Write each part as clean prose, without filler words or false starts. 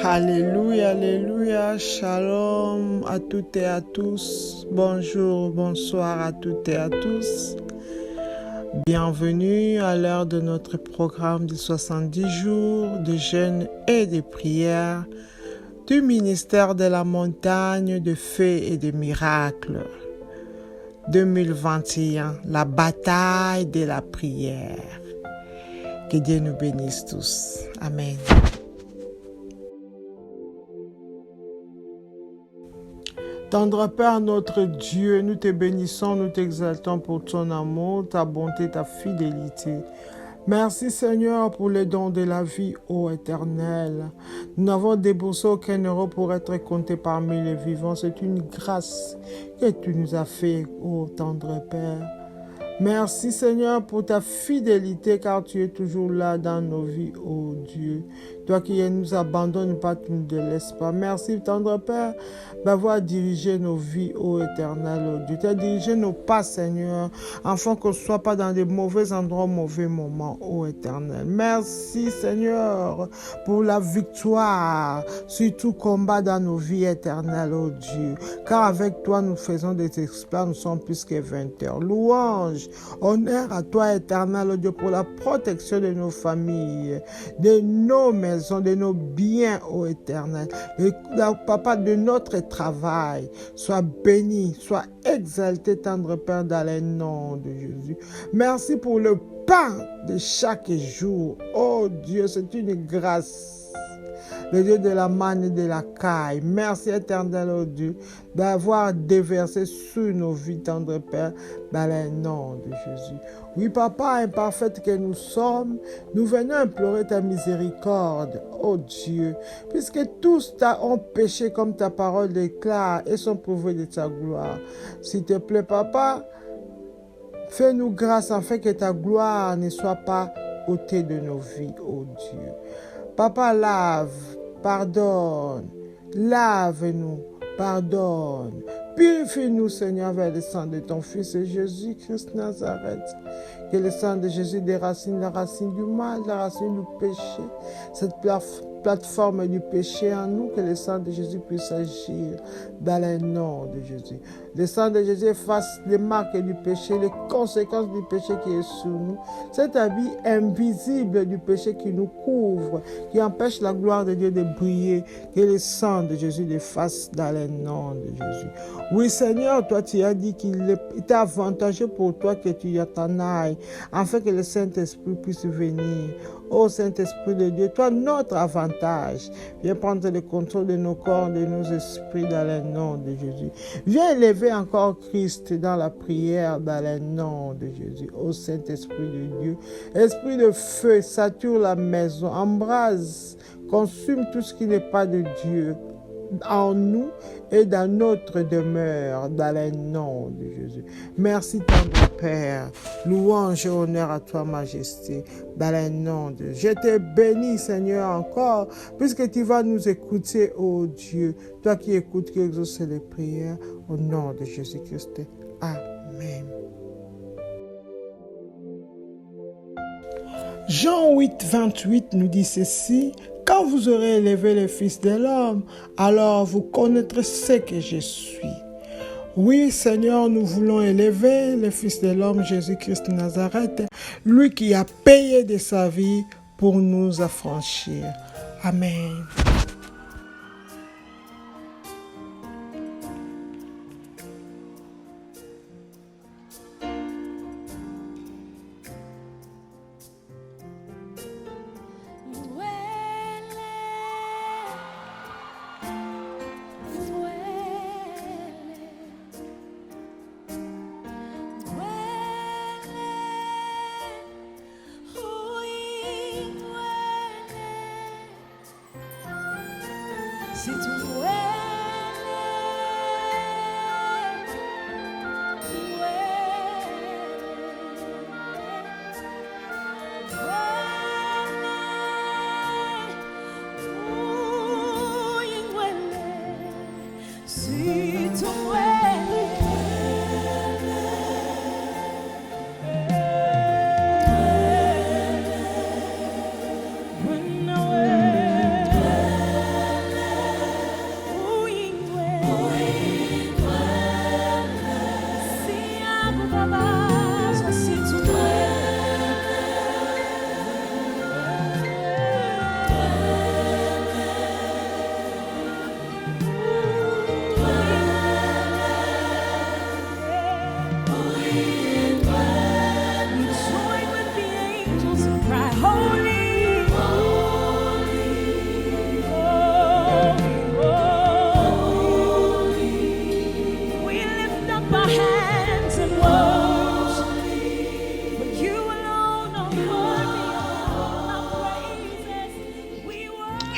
Alléluia, alléluia, shalom à toutes et à tous. Bonjour, bonsoir à toutes et à tous. Bienvenue à l'heure de notre programme de 70 jours de jeûne et de prière du ministère de la montagne de feu et de miracles. 2021, la bataille de la prière. Que Dieu nous bénisse tous. Amen. Tendre Père, notre Dieu, nous te bénissons, nous t'exaltons pour ton amour, ta bonté, ta fidélité. Merci Seigneur pour les dons de la vie, ô Éternel. Nous n'avons déboursé aucun euro pour être comptés parmi les vivants. C'est une grâce que tu nous as fait, ô tendre Père. Merci Seigneur pour ta fidélité car tu es toujours là dans nos vies, ô Dieu. Toi qui ne nous abandonnes pas, tu ne nous délaisses pas. Merci tendre Père d'avoir dirigé nos vies, ô Éternel, ô Dieu. Tu as dirigé nos pas, Seigneur, afin qu'on ne soit pas dans des mauvais endroits, mauvais moments, ô Éternel. Merci Seigneur pour la victoire sur tout combat dans nos vies éternelles, ô Dieu. Car avec toi, nous faisons des exploits, nous sommes plus que vainqueurs. Louange, honneur à toi, Éternel, ô Dieu, pour la protection de nos familles, de nos maisons, de nos biens, ô Éternel. Papa, de notre travail, sois béni, sois exalté, tendre Père, dans le nom de Jésus. Merci pour le pain de chaque jour. Oh Dieu, c'est une grâce. Le Dieu de la manne et de la caille. Merci éternel, oh Dieu, d'avoir déversé sur nos vies, tendre Père, dans le nom de Jésus. Oui, Papa imparfait que nous sommes, nous venons implorer ta miséricorde, oh Dieu, puisque tous ont péché comme ta parole déclare et sont prouvés de ta gloire. S'il te plaît, Papa, fais-nous grâce afin que ta gloire ne soit pas ôtée de nos vies, oh Dieu. Papa, lave, pardonne, lave-nous, pardonne. Purifie-nous, Seigneur, vers le sang de ton Fils Jésus-Christ Nazareth. Que le sang de Jésus déracine la racine du mal, la racine du péché, cette plateforme du péché en nous, que le sang de Jésus puisse agir dans le nom de Jésus. Le sang de Jésus efface les marques du péché, les conséquences du péché qui est sur nous. Cet habit invisible du péché qui nous couvre, qui empêche la gloire de Dieu de briller, que le sang de Jésus l'efface dans le nom de Jésus. Oui, Seigneur, toi tu as dit qu'il est avantageux pour toi que tu t'en ailles, afin que le Saint-Esprit puisse venir. Ô Saint-Esprit de Dieu, toi notre avantage, viens prendre le contrôle de nos corps, de nos esprits dans le nom de Jésus. Viens élever encore Christ dans la prière dans le nom de Jésus. Ô Saint-Esprit de Dieu, Esprit de feu, sature la maison, embrase, consume tout ce qui n'est pas de Dieu en nous et dans notre demeure, dans le nom de Jésus. Merci, tendre Père. Louange et honneur à toi, Majesté, dans le nom de Jésus. Je te bénis, Seigneur, encore, puisque tu vas nous écouter, ô Dieu. Toi qui écoutes, qui exauces les prières, au nom de Jésus-Christ. Amen. Jean 8, 28 nous dit ceci: quand vous aurez élevé le Fils de l'homme, alors vous connaîtrez ce que je suis. Oui, Seigneur, nous voulons élever le Fils de l'homme, Jésus-Christ de Nazareth, lui qui a payé de sa vie pour nous affranchir. Amen. Si tu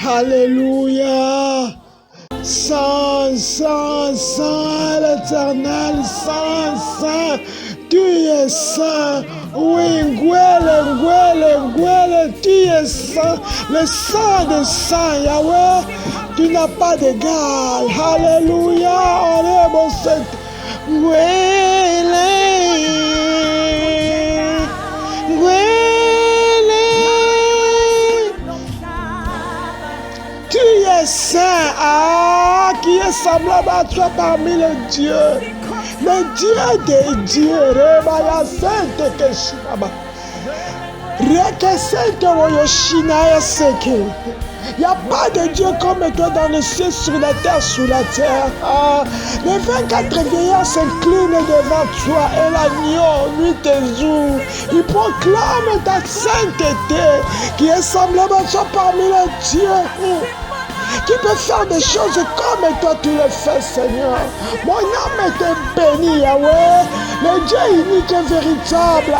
Alléluia. Saint, Saint, Saint, l'Éternel, Saint, Saint, tu es saint. Oui, Ngwele, tu es saint, le saint des saints, Yahweh, tu n'as pas d'égal. Alléluia, Orebo Saint, Ngwele, tu es saint, qui est semblable à toi parmi les dieux. Le Dieu des dieux, Rebaya Sainte Keshinaba. Rekesente Woyoshina Seke. Il n'y a pas de Dieu comme toi dans le ciel, sur la terre, sous la terre. Les 24 vieillards s'inclinent devant toi et l'agneau, lui tes jours. Il proclame ta sainteté qui est semblable à toi parmi les dieux. Qui peut faire des choses comme toi tu le fais, Seigneur. Mon âme est bénie, Yahweh. Le Dieu unique et véritable.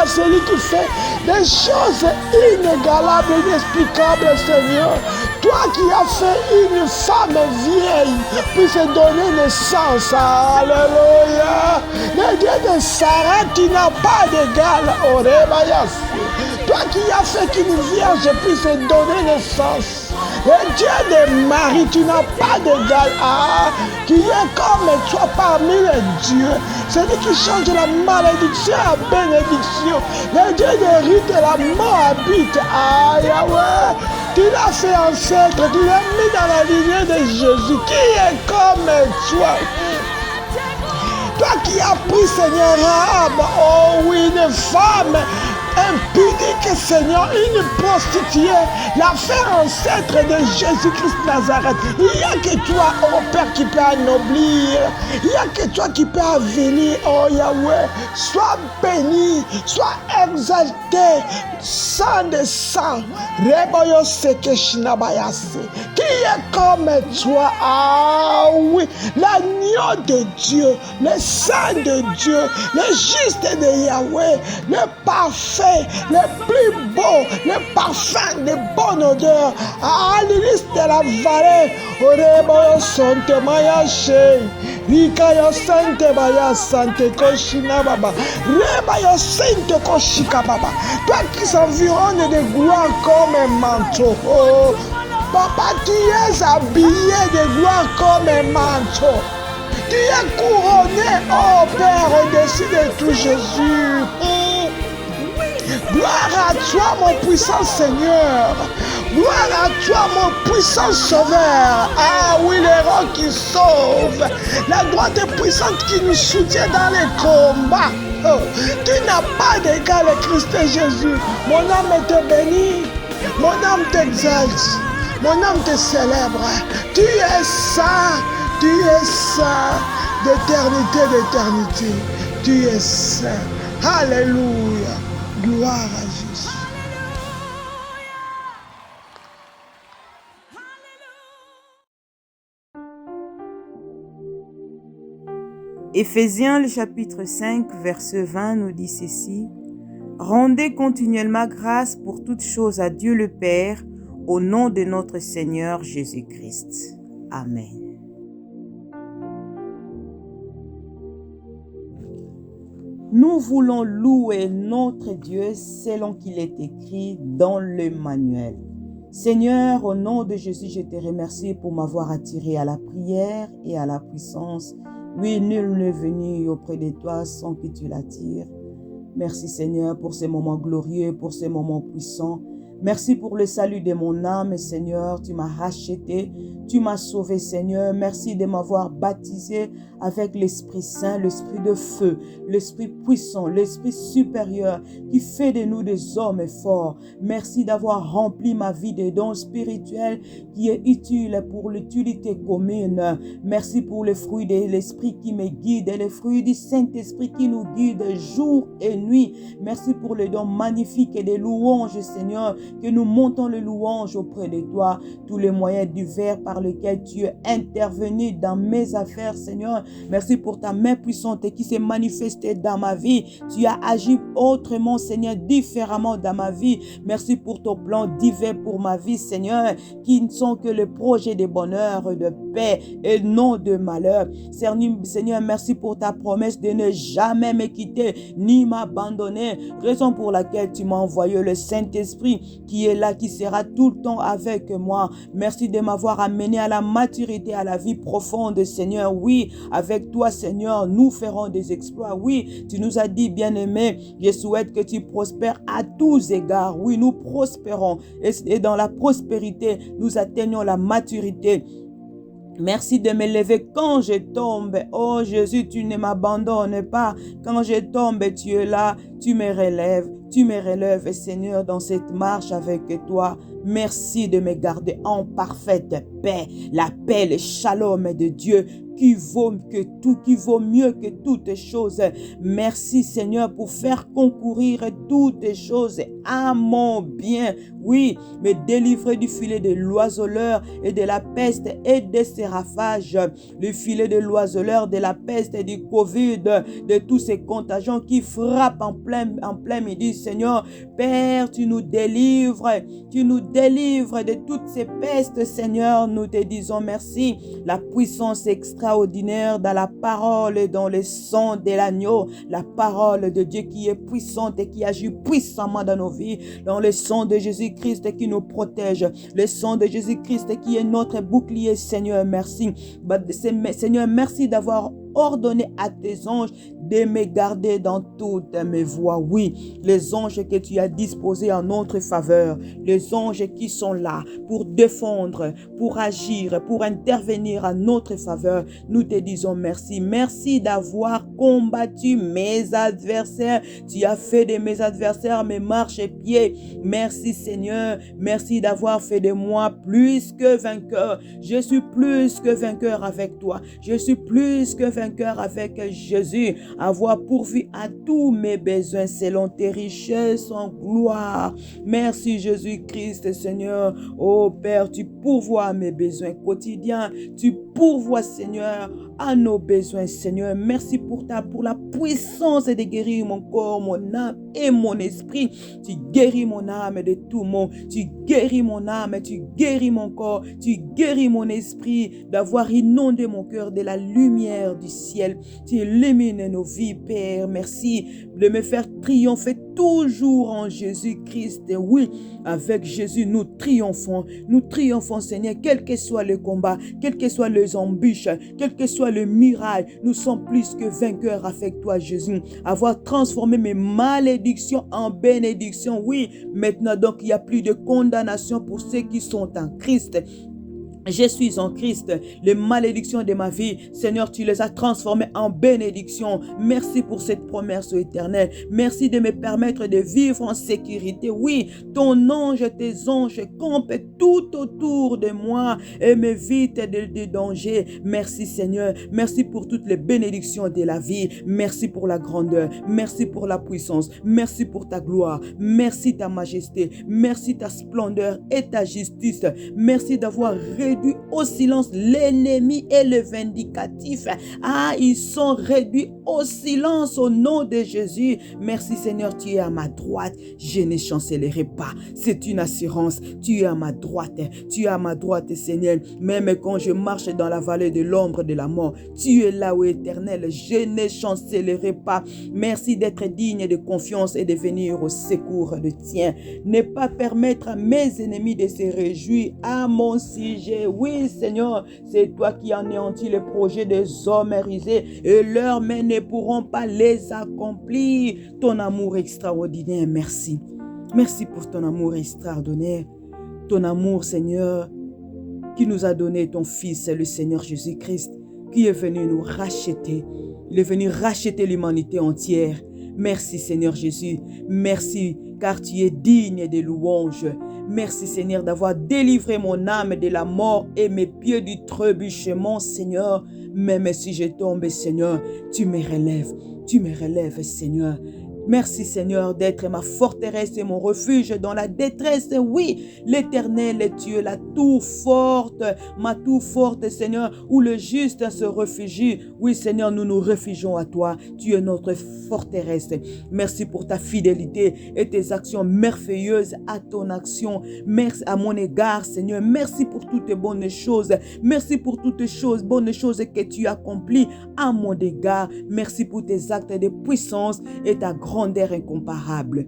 Celui qui fait des choses inégalables, inexplicables, Seigneur. Toi qui as fait une femme vieille puis se donner naissance. Alléluia. Le Dieu de Sarah, tu n'as pas d'égal. Toi qui as fait qu'une vierge puisse se donner naissance. Le Dieu de Marie, tu n'as pas d'égal, qui est comme toi parmi les dieux. Celui qui change la malédiction à bénédiction. Le Dieu de Ruth et la mort habite. Yahweh, tu l'as fait ancêtre, tu l'as mis dans la lignée de Jésus. Qui est comme toi? Toi qui as pris, Seigneur, oh oui, une femme impudique, Seigneur, une prostituée, la faire ancêtre de Jésus-Christ Nazareth. Il n'y a que toi, oh Père, qui peut anoblir. Il n'y a que toi qui peux avenir, oh Yahweh. Sois béni, sois exalté, Saint de sang. Reboyo Seke Shinabayase. Qui est comme toi? Oui, l'agneau de Dieu, le Saint de Dieu, le juste de Yahweh, le parfait, le plus beau, le parfum de bonne odeur. L'iris de la vallée. Oreboyo Sante Mayashe. Rikayo Sante Baya Sante Koshina Baba. Rebayo Sante Koshika Baba. Toi qui s'environne de gloire comme un manteau. Papa, tu es habillé de gloire comme un manteau. Tu es couronné, oh Père, au-dessus de tout, Jésus. Gloire à toi, mon puissant Seigneur. Gloire à toi, mon puissant Sauveur. Oui, le roi qui sauve. La droite puissante qui nous soutient dans les combats. Tu n'as pas d'égal, Christ Jésus. Mon âme te bénit. Mon âme t'exalte. Mon âme te célèbre. Tu es saint. Tu es saint d'éternité. Tu es saint. Alléluia. Gloire à Jésus. Éphésiens, le chapitre 5, verset 20 nous dit ceci. Rendez continuellement grâce pour toutes choses à Dieu le Père, au nom de notre Seigneur Jésus-Christ. Amen. Nous voulons louer notre Dieu selon qu'il est écrit dans le manuel. Seigneur, au nom de Jésus, je te remercie pour m'avoir attiré à la prière et à la puissance. Oui, nul n'est venu auprès de toi sans que tu l'attires. Merci Seigneur pour ces moments glorieux, pour ces moments puissants. Merci pour le salut de mon âme, Seigneur. Tu m'as racheté, tu m'as sauvé, Seigneur. Merci de m'avoir baptisé avec l'Esprit Saint, l'Esprit de feu, l'Esprit puissant, l'Esprit supérieur qui fait de nous des hommes forts. Merci d'avoir rempli ma vie de dons spirituels qui est utile pour l'utilité commune. Merci pour le fruit de l'Esprit qui me guide et le fruit du Saint-Esprit qui nous guide jour et nuit. Merci pour le don magnifique et des louanges, Seigneur, que nous montons le louange auprès de toi. Tous les moyens divers par lesquels tu es intervenu dans mes affaires, Seigneur. Merci pour ta main puissante qui s'est manifestée dans ma vie. Tu as agi autrement, Seigneur, différemment dans ma vie. Merci pour ton plan divin pour ma vie, Seigneur, qui ne sont que le projet de bonheur, de paix et non de malheur. Seigneur, merci pour ta promesse de ne jamais me quitter ni m'abandonner, raison pour laquelle tu m'as envoyé le Saint-Esprit qui est là, qui sera tout le temps avec moi. Merci de m'avoir amené à la maturité, à la vie profonde, Seigneur. Oui, avec toi, Seigneur, nous ferons des exploits. Oui, tu nous as dit, bien-aimé, je souhaite que tu prospères à tous égards. Oui, nous prospérons et dans la prospérité, nous atteignons la maturité. Merci de me lever quand je tombe. Oh Jésus, tu ne m'abandonnes pas. Quand je tombe, tu es là, tu me relèves. Tu me relèves, Seigneur, dans cette marche avec toi. Merci de me garder en parfaite paix. La paix, le shalom de Dieu qui vaut mieux que toutes choses. Merci, Seigneur, pour faire concourir toutes choses à mon bien. Oui, me délivrer du filet de l'oiseleur et de la peste et de ses ravages. Le filet de l'oiseleur, de la peste et du Covid, de tous ces contagions qui frappent en plein midi, Seigneur. Père, tu nous délivres de toutes ces pestes, Seigneur. Nous te disons merci. La puissance extraordinaire dans la parole et dans le sang de l'agneau. La parole de Dieu qui est puissante et qui agit puissamment dans nos vies. Dans le sang de Jésus-Christ qui nous protège. Le sang de Jésus-Christ qui est notre bouclier, Seigneur. Merci. Seigneur, merci d'avoir ordonné à tes anges de me garder dans toutes mes voies. Oui, les anges que tu as disposés en notre faveur, les anges qui sont là pour défendre, pour agir, pour intervenir à notre faveur. Nous te disons merci. Merci d'avoir combattu mes adversaires. Tu as fait de mes adversaires mes marchepieds. Merci Seigneur. Merci d'avoir fait de moi plus que vainqueur. Je suis plus que vainqueur avec toi. Je suis plus que vainqueur avec Jésus, avoir pourvu à tous mes besoins selon tes richesses en gloire. Merci Jésus-Christ, Seigneur. Oh Père, tu pourvois à mes besoins quotidiens. Tu pourvois, Seigneur, à nos besoins, Seigneur. Merci pour la puissance de guérir mon corps, mon âme et mon esprit. Tu guéris mon âme de tout maux. Tu guéris mon âme, tu guéris mon corps, tu guéris mon esprit, d'avoir inondé mon cœur de la lumière du ciel. Tu illumines nos vies, Père. Merci de me faire triompher toujours en Jésus-Christ. Oui, avec Jésus, nous triomphons. Nous triomphons, Seigneur, quel que soit le combat, quel que soit les embûches, quel que soit le miracle. Nous sommes plus que vainqueurs avec toi, Jésus. Avoir transformé mes malédictions en bénédictions. Oui, maintenant donc, il n'y a plus de condamnation pour ceux qui sont en Christ. Je suis en Christ. Les malédictions de ma vie, Seigneur, tu les as transformées en bénédictions. Merci pour cette promesse éternelle. Merci de me permettre de vivre en sécurité. Oui, ton ange, tes anges campent tout autour de moi et m'évitent de dangers. Merci Seigneur. Merci pour toutes les bénédictions de la vie. Merci pour la grandeur. Merci pour la puissance. Merci pour ta gloire. Merci ta majesté. Merci ta splendeur et ta justice. Merci d'avoir réduit au silence l'ennemi et le vindicatif. Ah, ils sont réduits au silence au nom de Jésus. Merci Seigneur, tu es à ma droite. Je ne chancellerai pas. C'est une assurance. Tu es à ma droite. Tu es à ma droite, Seigneur. Même quand je marche dans la vallée de l'ombre de la mort, tu es là, ô Éternel. Je ne chancellerai pas. Merci d'être digne de confiance et de venir au secours de tien. Ne pas permettre à mes ennemis de se réjouir à mon sujet. Oui, Seigneur, c'est toi qui anéantis les projets des hommes rusés et leurs mains ne pourront pas les accomplir. Ton amour extraordinaire, merci. Merci pour ton amour extraordinaire. Ton amour, Seigneur, qui nous a donné ton Fils, le Seigneur Jésus-Christ, qui est venu nous racheter. Il est venu racheter l'humanité entière. Merci, Seigneur Jésus. Merci, car tu es digne de louanges. Merci Seigneur d'avoir délivré mon âme de la mort et mes pieds du trébuchement, Seigneur. Même si je tombe, Seigneur, tu me relèves, Seigneur. Merci Seigneur d'être ma forteresse et mon refuge dans la détresse. Oui, l'Éternel est Dieu, la tour forte, ma tour forte Seigneur, où le juste se réfugie. Oui Seigneur, nous nous réfugions à toi. Tu es notre forteresse. Merci pour ta fidélité et tes actions merveilleuses à ton action. Merci à mon égard Seigneur. Merci pour toutes les bonnes choses. Merci pour toutes les bonnes choses que tu accomplis à mon égard. Merci pour tes actes de puissance et ta grandeur incomparable.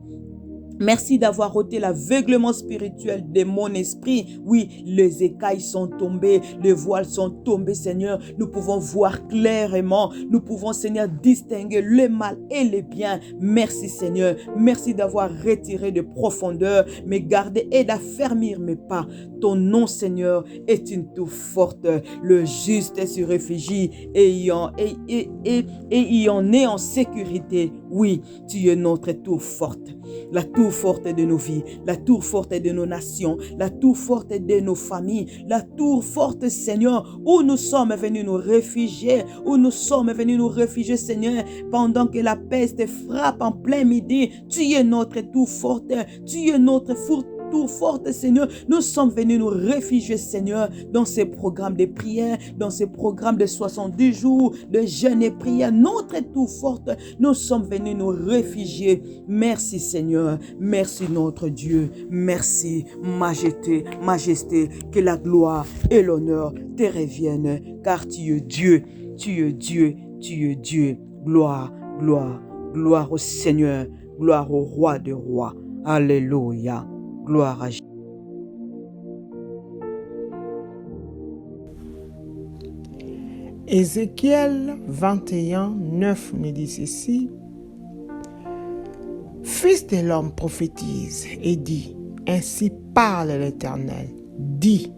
Merci d'avoir ôté l'aveuglement spirituel de mon esprit. Oui, les écailles sont tombées, les voiles sont tombés, Seigneur. Nous pouvons voir clairement. Nous pouvons, Seigneur, distinguer le mal et le bien. Merci, Seigneur. Merci d'avoir retiré de profondeur mes gardes et d'affermir mes pas. Ton nom, Seigneur, est une tour forte. Le juste se réfugie et y en est en sécurité. Oui, tu es notre tour forte. La tour forte de nos vies, la tour forte de nos nations, la tour forte de nos familles, la tour forte, Seigneur, où nous sommes venus nous réfugier, Seigneur, pendant que la peste frappe en plein midi. Tu es notre tour forte, tu es notre tour forte, Seigneur. Nous sommes venus nous réfugier, Seigneur, dans ces programmes de prière, dans ces programmes de 70 jours de jeûne et prière. Notre tour forte, nous sommes venus nous réfugier. Merci, Seigneur. Merci, notre Dieu. Merci, majesté, que la gloire et l'honneur te reviennent, car tu es Dieu, tu es Dieu, tu es Dieu. Gloire, gloire, gloire au Seigneur, gloire au roi des rois. Alléluia. Gloire à Jésus. Ézéchiel 21, 9 nous dit ceci. Fils de l'homme, prophétise et dit, ainsi parle l'Éternel. Dis,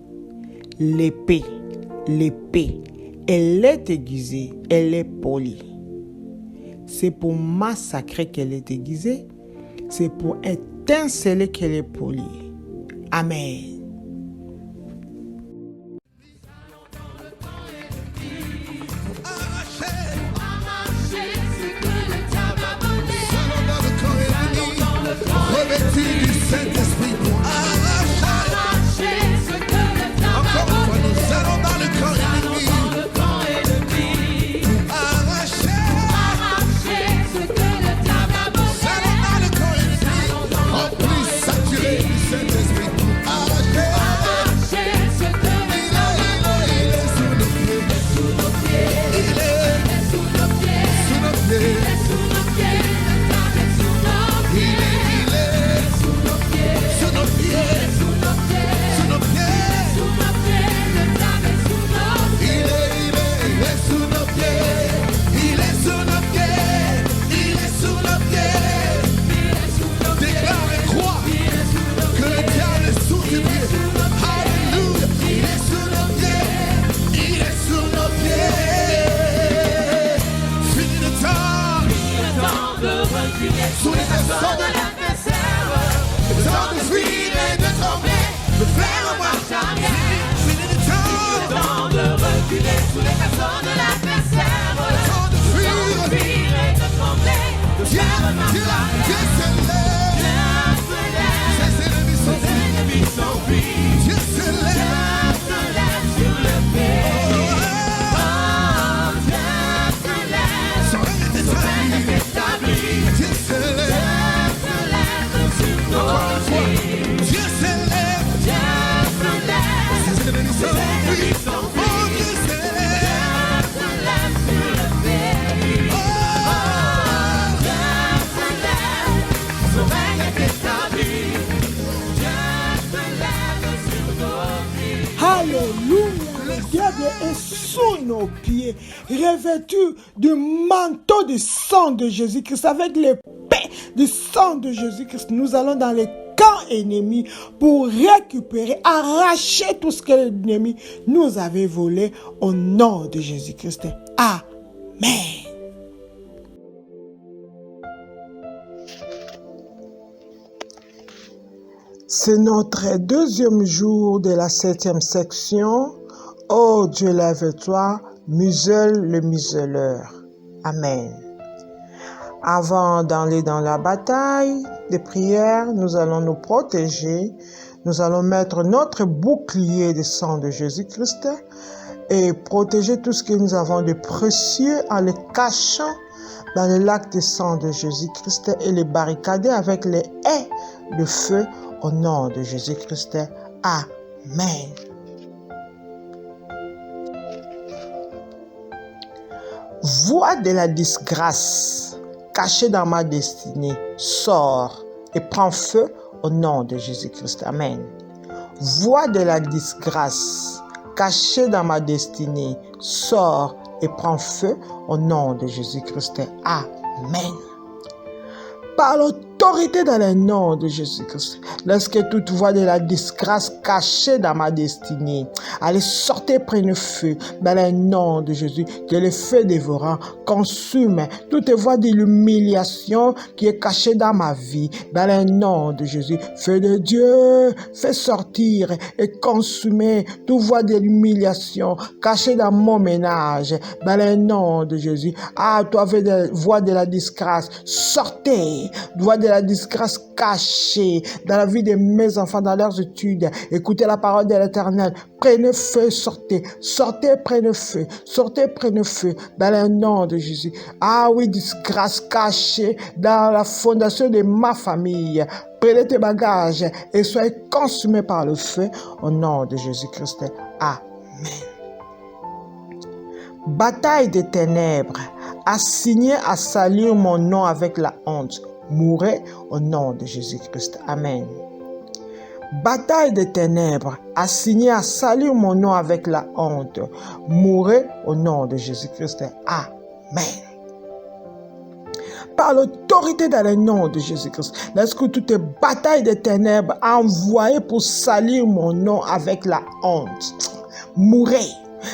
l'épée, elle est aiguisée, elle est polie. C'est pour massacrer qu'elle est aiguisée, c'est pour étinceler qu'elle est polie. Amen. Sous les assauts de l'adversaire, le temps de fuir et de tomber, de faire marche arrière. C'est le temps de reculer sous les assauts de l'adversaire, le temps de fuir et de tomber, de faire marche arrière. Dieu se lève, ses ennemis s'enfuient. Dieu se lève sur le pied. Son règne est établi. Dieu se lève. Encore une fois. Dieu se lève. Ses ennemis s'enfuient. Oh, Dieu se lève. Sur le pied. Oh, Dieu se lève. Son règne est établi. Dieu se lève sur nos pieds. Alléluia. Le diable est sous nos pieds, revêtu du manteau du sang de Jésus-Christ. Avec l'épée du sang de Jésus-Christ, nous allons dans les camps ennemis pour récupérer, arracher tout ce que l'ennemi nous avait volé au nom de Jésus-Christ. Amen. C'est notre deuxième jour de la 7e section. Oh Dieu, lève-toi, muselle le museleur. Amen. Avant d'aller dans la bataille de prière, nous allons nous protéger. Nous allons mettre notre bouclier de sang de Jésus-Christ et protéger tout ce que nous avons de précieux en le cachant dans le lac de sang de Jésus-Christ et les barricader avec les haies de feu au nom de Jésus-Christ. Amen. Voix de la disgrâce cachée dans ma destinée, sors et prends feu au nom de Jésus-Christ. Amen. Voix de la disgrâce cachée dans ma destinée, sors et prends feu au nom de Jésus-Christ. Amen. Par l'autorité dans le nom de Jésus-Christ, lorsque toute voie de la disgrâce cachée dans ma destinée, allez sortir près le feu dans le nom de Jésus, que le feu dévorant consume toute voie de l'humiliation qui est cachée dans ma vie, dans le nom de Jésus. Feu de Dieu, fais sortir et consumer toute voie de l'humiliation cachée dans mon ménage, dans le nom de Jésus. Ah, toi, voie de la disgrâce, sortez. Voix de la disgrâce cachée dans la vie de mes enfants, dans leurs études. Écoutez la parole de l'Éternel. Prenez feu, sortez. Sortez, prenez feu. Sortez, prenez feu. Dans le nom de Jésus. Ah oui, disgrâce cachée dans la fondation de ma famille. Prenez tes bagages et soyez consumés par le feu au nom de Jésus-Christ. Amen. Bataille des ténèbres, assigné à salir mon nom avec la honte. Mourrez au nom de Jésus-Christ. Amen. Bataille des ténèbres, assigné à salir mon nom avec la honte. Mourrez au nom de Jésus-Christ. Amen. Par l'autorité dans le nom de Jésus-Christ, lorsque toutes les batailles des ténèbres envoyées pour salir mon nom avec la honte, mourrez.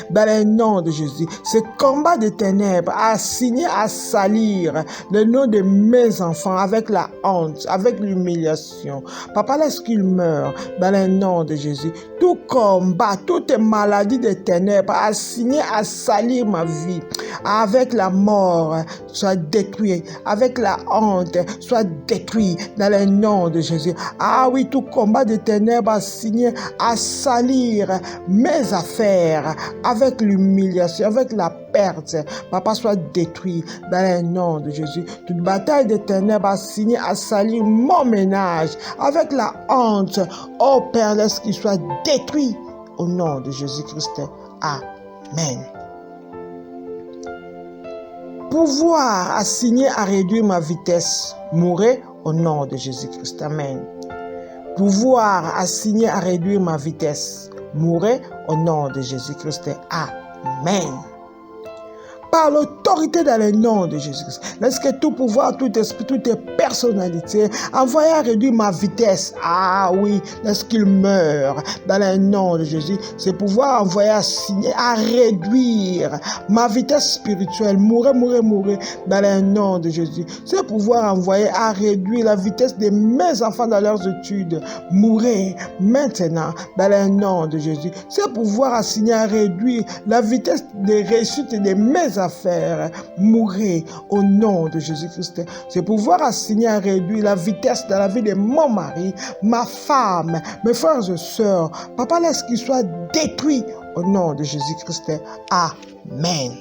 Dans le nom de Jésus, ce combat des ténèbres assigné à salir le nom de mes enfants avec la honte, avec l'humiliation. Papa, laisse qu'ils meurent dans le nom de Jésus. Tout combat, toute maladie des ténèbres assigné à salir ma vie avec la mort soit détruit, avec la honte soit détruit dans le nom de Jésus. Ah oui, tout combat des ténèbres assigné à salir mes affaires avec l'humiliation, avec la perte, papa, soit détruit dans le nom de Jésus. Toute bataille des ténèbres assignée à salir mon ménage avec la honte, oh Père, laisse qu'il soit détruit au nom de Jésus-Christ. Amen. Pouvoir assigné à réduire ma vitesse, mourrez au nom de Jésus-Christ. Amen. Pouvoir assigné à réduire ma vitesse, mourrez au nom de Jésus-Christ. Amen. Par l'autorité dans le nom de Jésus-Christ, lorsque tout pouvoir, tout esprit, toute personnalité envoyé à réduire ma vitesse, ah oui, lorsqu'il meurt dans le nom de Jésus, ce pouvoir envoyé à signer, à réduire ma vitesse spirituelle, mourrez dans le nom de Jésus. Ce pouvoir envoyé à réduire la vitesse de mes enfants dans leurs études, mourrez maintenant dans le nom de Jésus. Ce pouvoir assigné à réduire la vitesse de réussite de mes affaires, mourrez au nom de Jésus-Christ. Ce pouvoir assigné à réduire la vitesse dans la vie de mon mari, ma femme, mes frères et sœurs, papa, laisse qu'il soit détruit au nom de Jésus-Christ. Amen.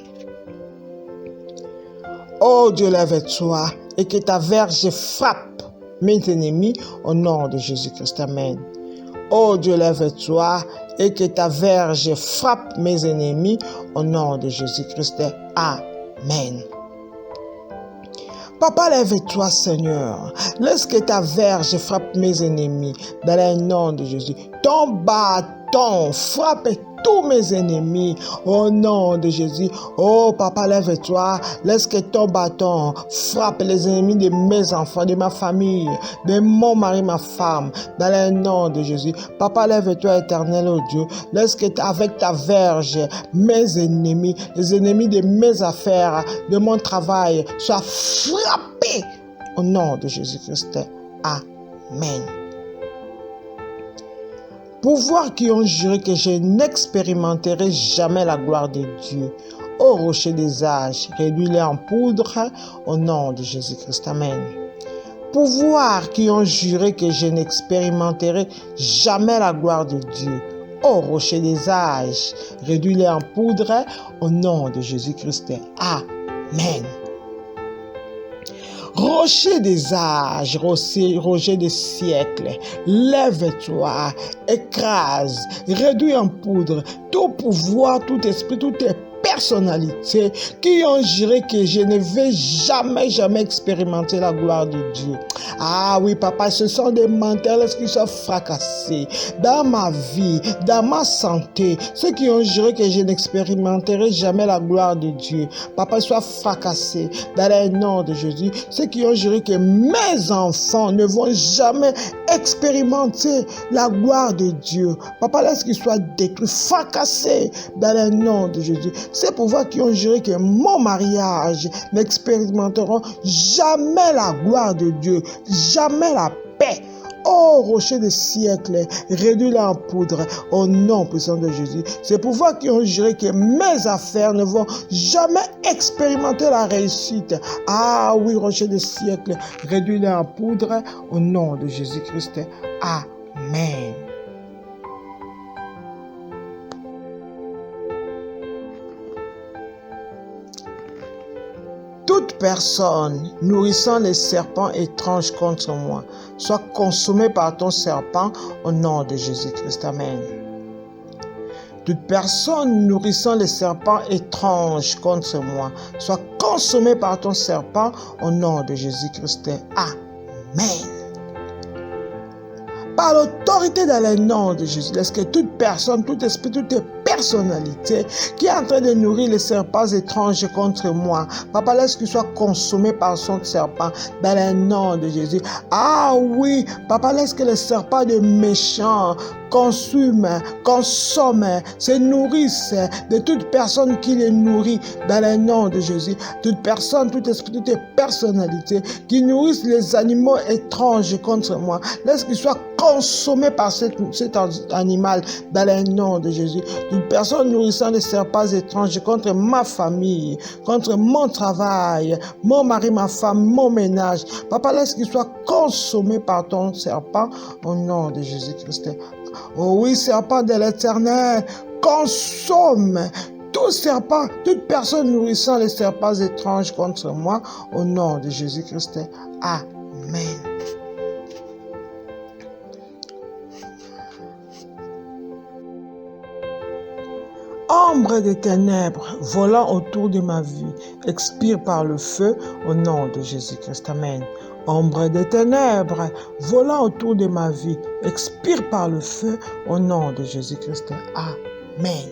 Oh Dieu, lève-toi et que ta verge frappe mes ennemis au nom de Jésus-Christ. Amen. Oh Dieu, lève-toi et que ta verge frappe mes ennemis au nom de Jésus-Christ. Amen. Papa, lève-toi, Seigneur. Laisse que ta verge frappe mes ennemis dans le nom de Jésus. Ton bâton frappe tous mes ennemis au nom de Jésus. Oh Papa, lève-toi. Laisse que ton bâton frappe les ennemis de mes enfants, de ma famille, de mon mari, ma femme, dans le nom de Jésus. Papa, lève-toi, éternel, oh Dieu. Laisse que avec ta verge, mes ennemis, les ennemis de mes affaires, de mon travail, soient frappés au nom de Jésus-Christ. Amen. Pouvoir qui ont juré que je n'expérimenterai jamais la gloire de Dieu. Ô rocher des âges, réduis-les en poudre au nom de Jésus-Christ. Amen. Pouvoir qui ont juré que je n'expérimenterai jamais la gloire de Dieu. Ô rocher des âges, réduis-les en poudre au nom de Jésus-Christ. Amen. Rocher des âges, rocher des siècles, lève-toi, écrase, réduis en poudre tout pouvoir, tout esprit, toute personnalités qui ont juré que je ne vais jamais expérimenter la gloire de Dieu. Ah oui, papa, ce sont des menteurs qui sont fracassés dans ma vie, dans ma santé. Ceux qui ont juré que je n'expérimenterai jamais la gloire de Dieu. Papa, sois fracassé dans le nom de Jésus. Ceux qui ont juré que mes enfants ne vont jamais expérimenter la gloire de Dieu. Papa, laisse qu'ils soient détruits, fracassés dans le nom de Jésus. Ces pouvoirs qui ont juré que mon mariage n'expérimenteront jamais la gloire de Dieu, jamais la paix. Ô rocher des siècles, réduis-les en poudre au nom puissant de Jésus. Ces pouvoirs qui ont juré que mes affaires ne vont jamais expérimenter la réussite. Ah oui, rocher des siècles, réduis-les en poudre au nom de Jésus-Christ. Amen. Toute personne nourrissant les serpents étranges contre moi soit consumée par ton serpent au nom de Jésus-Christ. Amen. Toute personne nourrissant les serpents étranges contre moi soit consumée par ton serpent au nom de Jésus-Christ. Amen. Par l'autorité dans le nom de Jésus, laisse que toute personne, tout esprit, toute personnalité qui est en train de nourrir les serpents étranges contre moi, papa, laisse qu'il soit consumé par son serpent dans le nom de Jésus. Ah oui, papa, laisse que les serpents de méchants consomment, se nourrissent de toute personne qui les nourrit dans le nom de Jésus. Toute personne, tout esprit, toute personnalité qui nourrissent les animaux étranges contre moi, laisse qu'il soit consommé par cet animal dans le nom de Jésus. Toute personne nourrissant les serpents étranges contre ma famille, contre mon travail, mon mari, ma femme, mon ménage, papa, laisse qu'il soit consommé par ton serpent au nom de Jésus-Christ. Oh oui, serpent de l'Éternel, consomme tout serpent, toute personne nourrissant les serpents étranges contre moi, au nom de Jésus-Christ. Amen. Ombre des ténèbres volant autour de ma vie, expire par le feu au nom de Jésus-Christ. Amen. Ombre des ténèbres volant autour de ma vie, expire par le feu au nom de Jésus-Christ. Amen.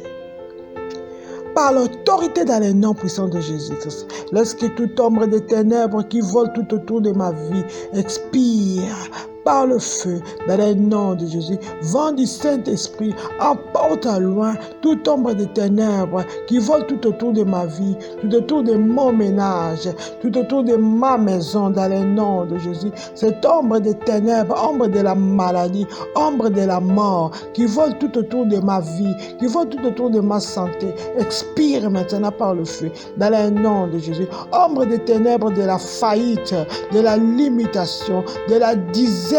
Par l'autorité dans le nom puissant de Jésus-Christ, laisse que toute ombre des ténèbres qui vole tout autour de ma vie expire par le feu, dans le nom de Jésus. Vent du Saint-Esprit, emporte à loin toute ombre de ténèbres qui vole tout autour de ma vie, tout autour de mon ménage, tout autour de ma maison, dans le nom de Jésus. Cette ombre de ténèbres, ombre de la maladie, ombre de la mort, qui vole tout autour de ma vie, qui vole tout autour de ma santé, expire maintenant par le feu, dans le nom de Jésus. Ombre de ténèbres de la faillite, de la limitation, de la disette,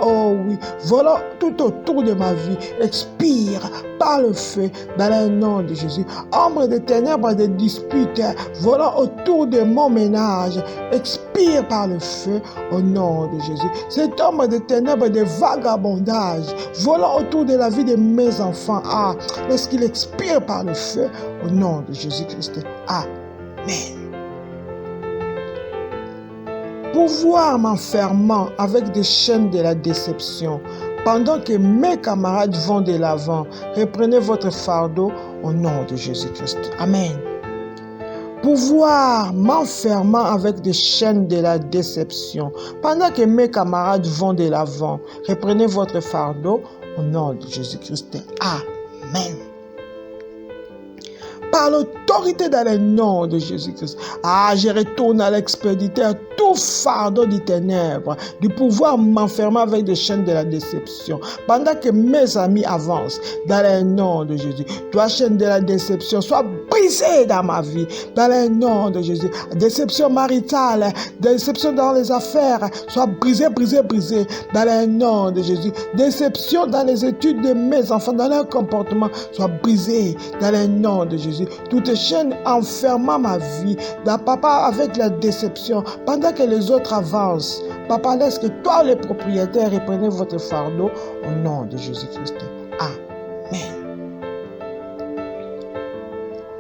oh oui, volant tout autour de ma vie, expire par le feu dans le nom de Jésus. Ombre de ténèbres de disputes volant autour de mon ménage, expire par le feu au nom de Jésus. Cette ombre de ténèbres de vagabondage volant autour de la vie de mes enfants, laisse qu'il expire par le feu au nom de Jésus-Christ. Amen. Pouvoir m'enfermant avec des chaînes de la déception, pendant que mes camarades vont de l'avant, reprenez votre fardeau au nom de Jésus-Christ. Amen. Pouvoir m'enfermant avec des chaînes de la déception, pendant que mes camarades vont de l'avant, reprenez votre fardeau au nom de Jésus-Christ. Amen. Par l'autorité l'autorité dans le nom de Jésus-Christ. Ah, je retourne à l'expéditeur tout fardeau des ténèbres, du pouvoir m'enfermer avec des chaînes de la déception. Pendant que mes amis avancent, dans le nom de Jésus, toi, chaîne de la déception, sois brisée dans ma vie, dans le nom de Jésus. Déception maritale, déception dans les affaires, sois brisée, brisée, brisée, dans le nom de Jésus. Déception dans les études de mes enfants, dans leur comportement, sois brisée, dans le nom de Jésus. Toutes les chaînes enfermant ma vie, dans papa, avec la déception, pendant que les autres avancent. Papa, laisse que toi, les propriétaires, reprenez votre fardeau au nom de Jésus-Christ. Amen.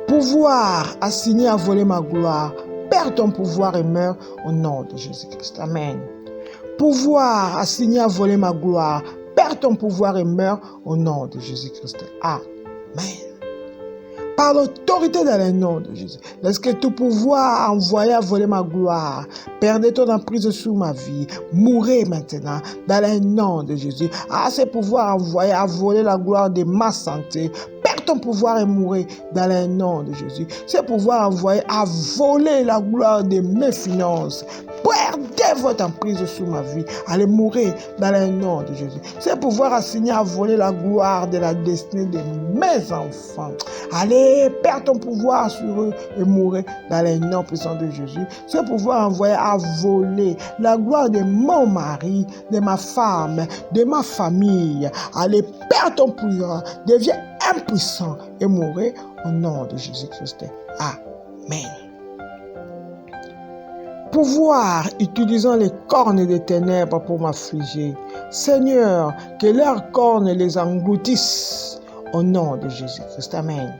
Pouvoir assigné à voler ma gloire, perds ton pouvoir et meurs au nom de Jésus-Christ. Amen. Pouvoir assigné à voler ma gloire, perds ton pouvoir et meurs au nom de Jésus-Christ. Amen. Par l'autorité dans le nom de Jésus, laisse que tout pouvoir envoyé à voler ma gloire, perdez ton emprise sur ma vie, mourrez maintenant dans le nom de Jésus. Ce pouvoir envoyé à voler la gloire de ma santé, perds ton pouvoir et mourrez dans le nom de Jésus. Ce pouvoir envoyé à voler la gloire de mes finances, perdez votre emprise sur ma vie, allez mourir dans le nom de Jésus. Ce pouvoir assigné à voler la gloire de la destinée de mes enfants, allez, perds ton pouvoir sur eux et mourir dans le nom puissant de Jésus. Ce pouvoir envoyé à voler la gloire de mon mari, de ma femme, de ma famille, allez, perds ton pouvoir, deviens impuissant et mourir au nom de Jésus-Christ. Amen. Pouvoir utilisant les cornes des ténèbres pour m'affliger. Seigneur, que leurs cornes les engloutissent au nom de Jésus-Christ. Amen.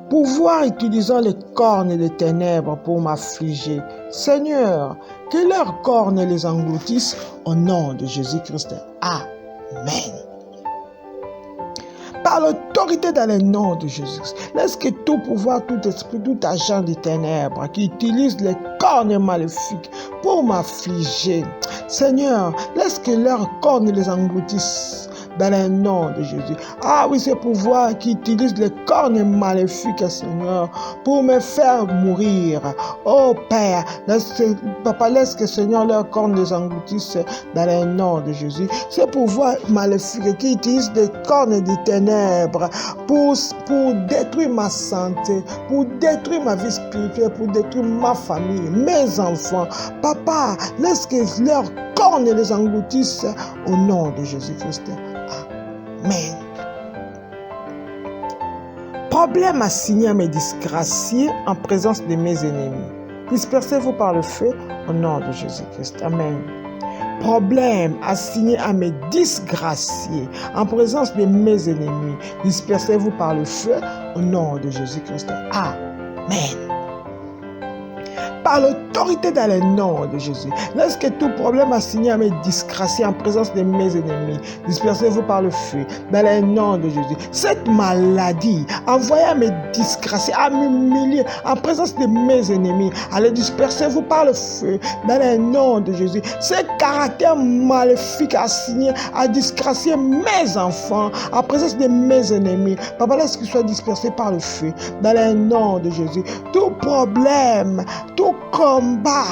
Pouvoir utilisant les cornes des ténèbres pour m'affliger. Seigneur, que leurs cornes les engloutissent au nom de Jésus-Christ. Amen. Par l'autorité dans le nom de Jésus, laisse que tout pouvoir, tout esprit, tout agent des ténèbres qui utilise les cornes maléfiques pour m'affliger, Seigneur, laisse que leurs cornes les engloutissent dans le nom de Jésus. Oui, ce pouvoir qui utilise les cornes maléfiques, Seigneur, pour me faire mourir. Oh Père, Papa, laisse que Seigneur leurs cornes les engloutissent dans le nom de Jésus. Ce pouvoir maléfique qui utilise les cornes des ténèbres pour détruire ma santé, pour détruire ma vie spirituelle, pour détruire ma famille, mes enfants. Papa, laisse que leurs cornes les engloutissent au nom de Jésus-Christ. Amen. Problème assigné à mes disgraciés en présence de mes ennemis. Dispersez-vous par le feu au nom de Jésus-Christ. Amen. Problème assigné à mes disgraciés en présence de mes ennemis. Dispersez-vous par le feu au nom de Jésus-Christ. Amen. Par l'autorité dans le nom de Jésus, laisse que tout problème assigné à mes disgraciés en présence de mes ennemis, dispersez-vous par le feu dans le nom de Jésus. Cette maladie envoyée à mes disgraciés, à m'humilier en présence de mes ennemis, allez, dispersez-vous par le feu dans le nom de Jésus. Ce caractère maléfique assigné à disgracier mes enfants en présence de mes ennemis, Papa, laisse qu'il soit dispersé par le feu dans le nom de Jésus. Tout problème, tout combat,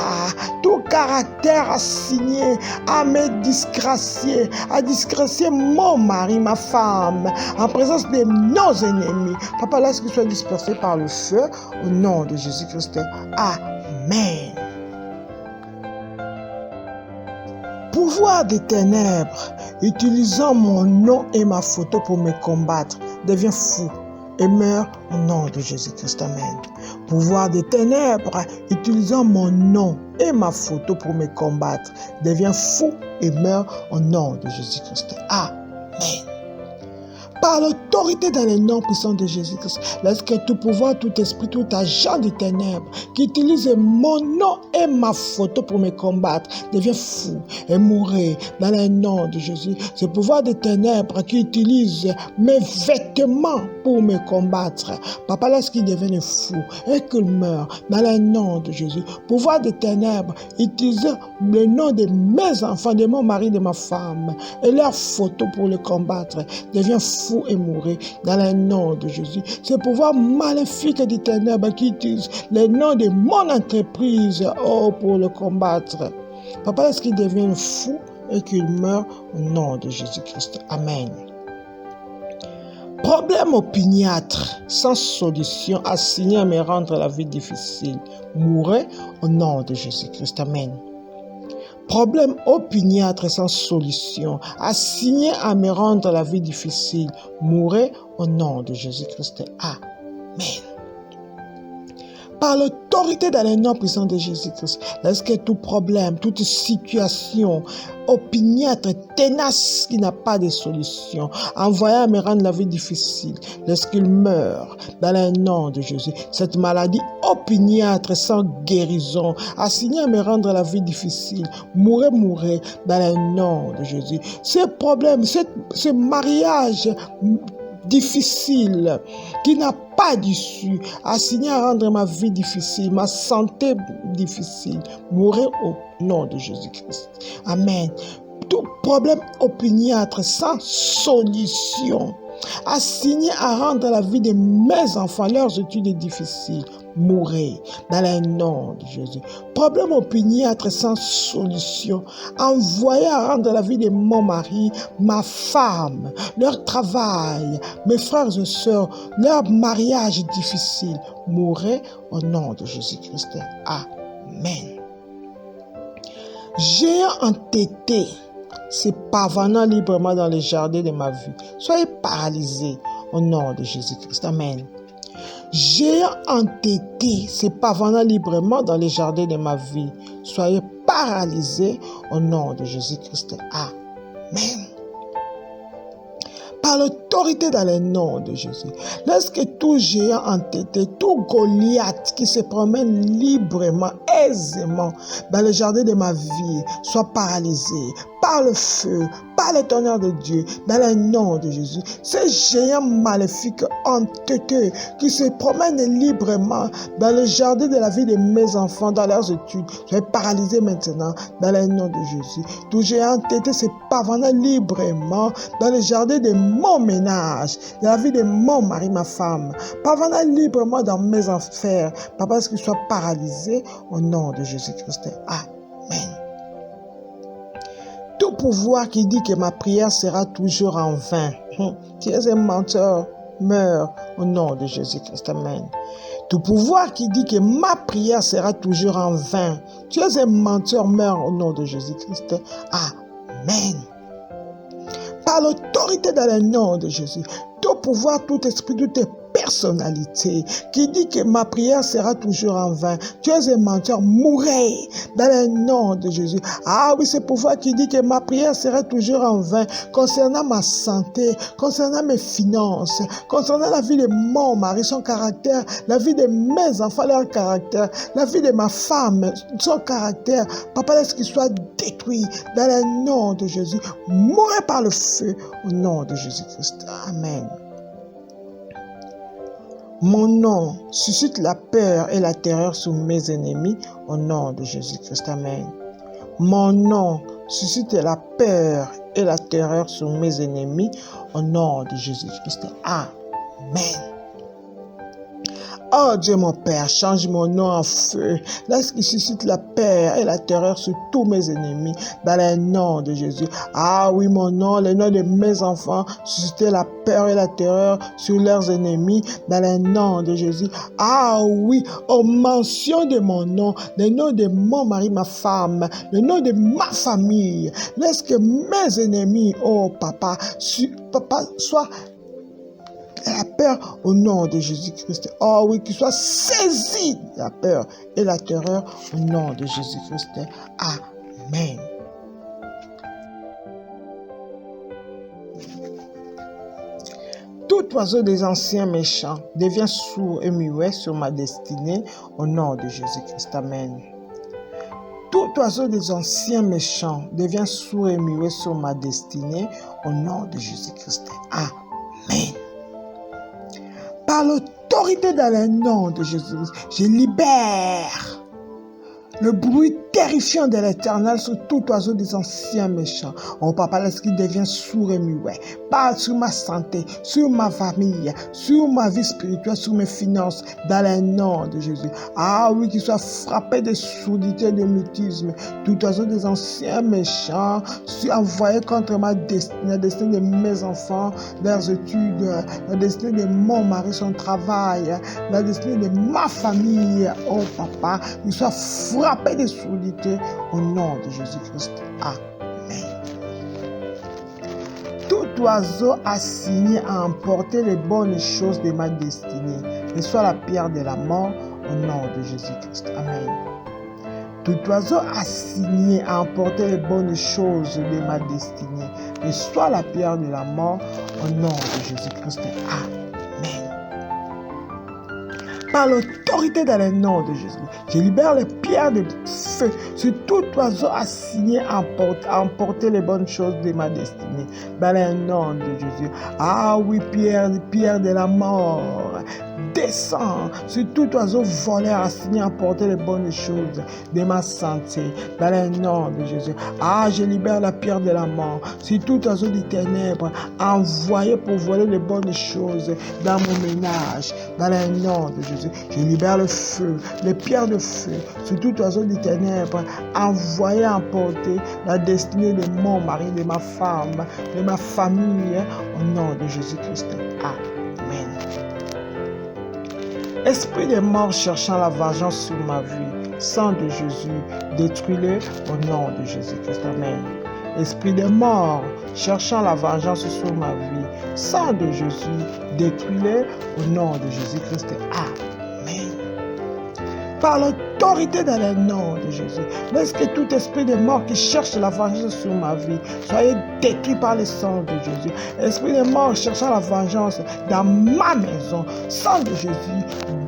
tout caractère assigné à mes disgraciés, à disgracier mon mari, ma femme, en présence de nos ennemis. Papa, laisse qu'il soit dispersé par le feu au nom de Jésus-Christ. Amen. Pouvoir des ténèbres, utilisant mon nom et ma photo pour me combattre, devient fou et meurt au nom de Jésus-Christ. Amen. Pouvoir des ténèbres, utilisant mon nom et ma photo pour me combattre, devient fou et meurt au nom de Jésus-Christ. Amen. Par l'autorité dans le nom puissant de Jésus-Christ, laisse que tout pouvoir, tout esprit, tout agent des ténèbres qui utilise mon nom et ma photo pour me combattre devient fou et mourir dans le nom de Jésus. Ce pouvoir des ténèbres qui utilise mes vêtements pour me combattre, Papa, laisse qu'il devienne fou et qu'il meure dans le nom de Jésus. Pouvoir des ténèbres utilisant le nom de mes enfants, de mon mari, de ma femme et leurs photos pour les combattre devient fou vous et mourrez dans le nom de Jésus. Ce pouvoir maléfique des ténèbres qui utilise le nom de mon entreprise pour le combattre. Papa, laisse qu'il devienne fou et qu'il meure au nom de Jésus-Christ. Amen. Problème opiniâtre, sans solution, assigné à me rendre la vie difficile. Mourrez au nom de Jésus-Christ. Amen. Problème opiniâtre sans solution, assigné à me rendre la vie difficile. Mourrez au nom de Jésus-Christ. Amen. Par l'autorité dans le nom puissant de Jésus-Christ, lorsque tout problème, toute situation opiniâtre, tenace, qui n'a pas de solution, envoyé à me rendre la vie difficile, lorsqu'il meurt dans le nom de Jésus, cette maladie opiniâtre sans guérison, assigné à me rendre la vie difficile, mourrez dans le nom de Jésus. Ce problème, ce mariage difficile, qui n'a pas d'issue, assigné à rendre ma vie difficile, ma santé difficile, mourrez au nom de Jésus-Christ. Amen. Tout problème opiniâtre sans solution, assigné à rendre la vie de mes enfants, leurs études difficiles, mourrez dans le nom de Jésus. Problème opiniâtre sans solution, envoyé à rendre la vie de mon mari, ma femme, leur travail, mes frères et sœurs, leur mariage difficile, mourrez au nom de Jésus-Christ. Amen. Géant entêté, se pavanant librement dans les jardins de ma vie, soyez paralysés au nom de Jésus-Christ. Amen. Géant entêté, se pavanant librement dans les jardins de ma vie, soyez paralysés au nom de Jésus-Christ. Amen. Par l'autorité dans le nom de Jésus, lorsque tout géant entêté, tout Goliath qui se promène librement, aisément dans le jardin de ma vie, soit paralysé par le feu, par le tonnerre de Dieu, dans le nom de Jésus. Ces géants maléfiques entêtés qui se promènent librement dans le jardin de la vie de mes enfants, dans leurs études, soient paralysés maintenant dans le nom de Jésus. Tout géant entêté se pavanant librement dans le jardin de mon ménage, dans la vie de mon mari, ma femme, pavanant librement dans mes affaires, papa, qu'ils soient paralysés au nom de Jésus-Christ. Amen. Tout pouvoir qui dit que ma prière sera toujours en vain, tu es un menteur, meurs au nom de Jésus-Christ. Amen. Tout pouvoir qui dit que ma prière sera toujours en vain, tu es un menteur, meurs au nom de Jésus-Christ. Amen. Par l'autorité dans le nom de Jésus, tout pouvoir, tout esprit, toute personnalité qui dit que ma prière sera toujours en vain, tu es un menteur, mourrez dans le nom de Jésus. Oui, ce pouvoir qui dit que ma prière sera toujours en vain concernant ma santé, concernant mes finances, concernant la vie de mon mari, son caractère, la vie de mes enfants, leur caractère, la vie de ma femme, son caractère, papa, laisse qu'il soit détruit dans le nom de Jésus. Mourrez par le feu au nom de Jésus-Christ. Amen. Mon nom suscite la peur et la terreur sur mes ennemis au nom de Jésus-Christ. Amen. Mon nom suscite la peur et la terreur sur mes ennemis au nom de Jésus-Christ. Amen. Oh Dieu mon Père, change mon nom en feu. Lorsqu'il suscite la peur et la terreur sur tous mes ennemis, dans le nom de Jésus. Oui, mon nom, le nom de mes enfants, susciter la peur et la terreur sur leurs ennemis, dans le nom de Jésus. Oui, aux mentions de mon nom, le nom de mon mari, ma femme, le nom de ma famille. Laisse que mes ennemis, papa, soient la peur au nom de Jésus-Christ. Oui, qu'il soit saisi la peur et la terreur au nom de Jésus-Christ. Amen. Tout oiseau des anciens méchants devient sourd et muet sur ma destinée au nom de Jésus-Christ. Amen. Tout oiseau des anciens méchants devient sourd et muet sur ma destinée au nom de Jésus-Christ. Amen. Par l'autorité dans le nom de Jésus, je libère le bruit terrifiant de l'Éternel sur tout oiseau des anciens méchants. Oh papa, laisse qu'il devienne sourd et muet. Parle sur ma santé, sur ma famille, sur ma vie spirituelle, sur mes finances, dans le nom de Jésus. Ah oui, qu'il soit frappé de sourdité, de mutisme. Tout oiseau des anciens méchants, envoyé contre ma destinée, la destinée de mes enfants, leurs études, la destinée de mon mari, son travail, la destinée de ma famille. Oh papa, qu'il soit frappé de sourdité au nom de Jésus-Christ. Amen. Tout oiseau assigné à emporter les bonnes choses de ma destinée, et soit la pierre de la mort au nom de Jésus-Christ. Amen. Tout oiseau assigné à emporter les bonnes choses de ma destinée, et soit la pierre de la mort au nom de Jésus-Christ. Amen. Par l'autorité dans le nom de Jésus, je libère les pierres de feu sur tout oiseau assigné à emporter les bonnes choses de ma destinée. Dans le nom de Jésus. Ah oui, pierre de la mort. Descends sur tout oiseau voleur assigné à porter les bonnes choses de ma santé. Dans le nom de Jésus. Ah, je libère la pierre de la mort sur tout oiseau des ténèbres envoyé pour voler les bonnes choses dans mon ménage. Dans le nom de Jésus. Je libère le feu, les pierres de feu sur tout oiseau des ténèbres envoyé à emporter la destinée de mon mari, de ma femme, de ma famille. Au nom de Jésus-Christ. Amen. Esprit de mort cherchant la vengeance sur ma vie, sang de Jésus, détruis-le au nom de Jésus-Christ. Amen. Esprit de mort cherchant la vengeance sur ma vie, sang de Jésus, détruis-le au nom de Jésus-Christ. Amen. Par l'autorité dans le nom de Jésus, laisse que tout esprit de mort qui cherche la vengeance sur ma vie soit détruit par le sang de Jésus. Esprit de mort cherchant la vengeance dans ma maison, sang de Jésus,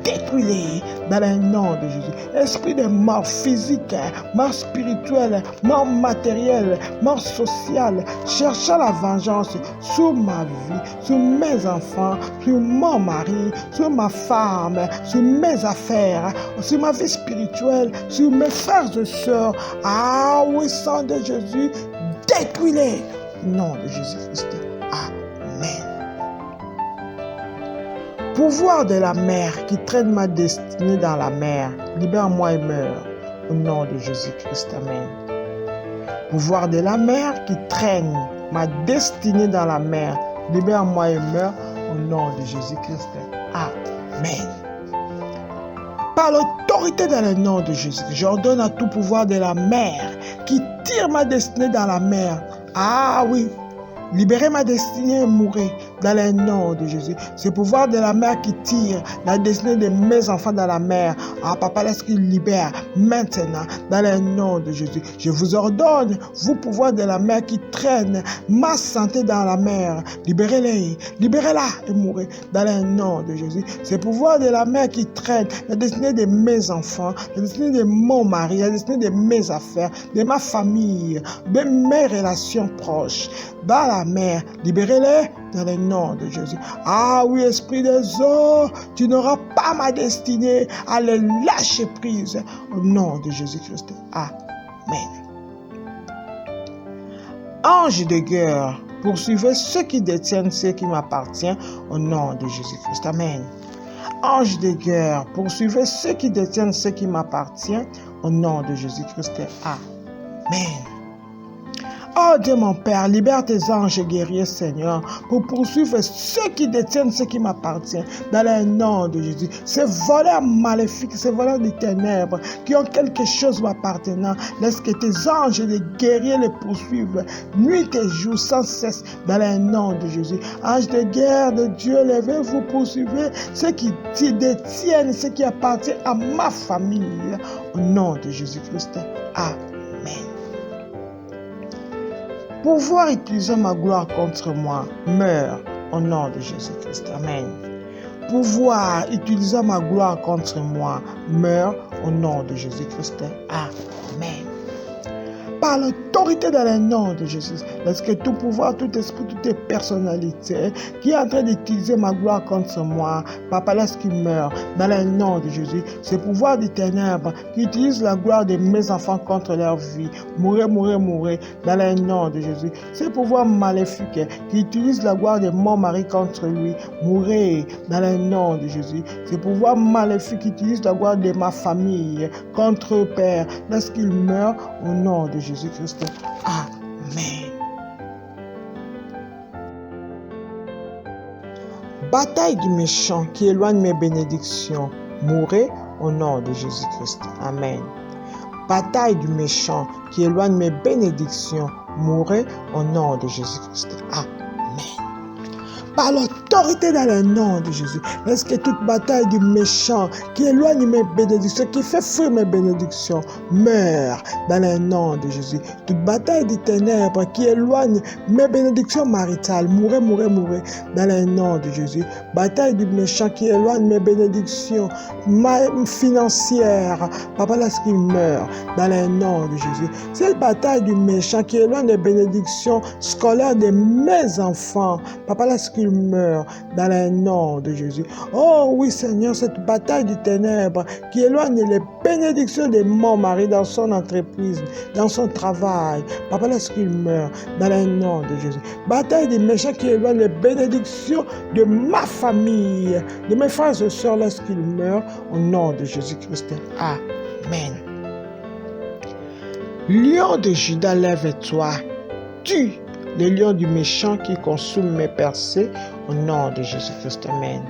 détruis-les dans le nom de Jésus. Esprit de mort physique, mort spirituelle, mort matérielle, mort sociale, cherchant la vengeance sur ma vie, sur mes enfants, sur mon mari, sur ma femme, sur mes affaires, sur ma vie spirituelle, sur mes frères et sœurs. Ah oui, sang de Jésus, détruis-les au nom de Jésus-Christ. Amen. Pouvoir de la mer qui traîne ma destinée dans la mer, libère-moi et meurs au nom de Jésus-Christ. Amen. Pouvoir de la mer qui traîne ma destinée dans la mer, libère-moi et meurs au nom de Jésus-Christ. Amen. Par l'autorité dans le nom de Jésus, j'ordonne à tout pouvoir de la mer qui tire ma destinée dans la mer. Ah oui, libérez ma destinée et mourrez dans le nom de Jésus. Ce pouvoir de la mer qui tire la destinée de mes enfants dans la mer. Ah, papa, laisse qu'il libère maintenant dans le nom de Jésus. Je vous ordonne, vous pouvoir de la mer qui traîne ma santé dans la mer. Libérez-les, libérez-la et mourrez dans le nom de Jésus. Ce pouvoir de la mer qui traîne la destinée de mes enfants, la destinée de mon mari, la destinée de mes affaires, de ma famille, de mes relations proches. Dans la mer, libérez-les dans le nom de Jésus. Ah oui, esprit des eaux, tu n'auras pas ma destinée à les lâcher prise au nom de Jésus-Christ. Amen. Ange de guerre, poursuivez ceux qui détiennent ce qui m'appartient au nom de Jésus-Christ. Amen. Ange de guerre, poursuivez ceux qui détiennent ce qui m'appartient au nom de Jésus-Christ. Amen. Oh Dieu mon Père, libère tes anges guerriers, Seigneur, pour poursuivre ceux qui détiennent ce qui m'appartient dans le nom de Jésus. Ces voleurs maléfiques, ces voleurs des ténèbres qui ont quelque chose m'appartenant, laisse que tes anges des guerriers les poursuivent nuit et jour sans cesse dans le nom de Jésus. Anges de guerre de Dieu, levez-vous, poursuivez ceux qui détiennent ce qui appartient à ma famille au nom de Jésus-Christ. Amen. Pouvoir utiliser ma gloire contre moi, meurt au nom de Jésus-Christ. Amen. Pouvoir utiliser ma gloire contre moi, meurt au nom de Jésus-Christ. Amen. Par le l'autorité dans le nom de Jésus. Laisse que tout pouvoir, tout esprit, toute personnalité qui est en train d'utiliser ma gloire contre moi, Papa, laisse qu'il meure dans le nom de Jésus. Ce pouvoir des ténèbres qui utilise la gloire de mes enfants contre leur vie, mourir, mourir, mourir dans le nom de Jésus. Ce pouvoir maléfique qui utilise la gloire de mon mari contre lui, mourir dans le nom de Jésus. Ce pouvoir maléfique qui utilise la gloire de ma famille contre eux, Père, laisse qu'il meure au nom de Jésus-Christ. Amen. Bataille du méchant qui éloigne mes bénédictions, mourrez au nom de Jésus-Christ. Amen. Bataille du méchant qui éloigne mes bénédictions, mourrez au nom de Jésus-Christ. Amen. Par l'autorité dans le nom de Jésus, est-ce que toute bataille du méchant qui éloigne mes bénédictions, qui fait fuir mes bénédictions, meurt dans le nom de Jésus. Toute bataille des ténèbres qui éloigne mes bénédictions maritales, mourrez, mourrez, mourrez dans le nom de Jésus. Bataille du méchant qui éloigne mes bénédictions financières, Papa, laisse qu'il meure dans le nom de Jésus. Cette bataille du méchant qui éloigne les bénédictions scolaires de mes enfants, Papa, laisse qu'il meure dans le nom de Jésus. Oh oui, Seigneur, cette bataille du ténèbre qui éloigne les bénédictions de mon mari dans son entreprise, dans son travail, Papa, laisse qu'il meure dans le nom de Jésus. Bataille des méchants qui éloigne les bénédictions de ma famille, de mes frères et sœurs, laisse qu'il meure au nom de Jésus-Christ. Amen. Lion de Juda, lève-toi, tue le lion du méchant qui consume mes percées au nom de Jésus-Christ. Amen.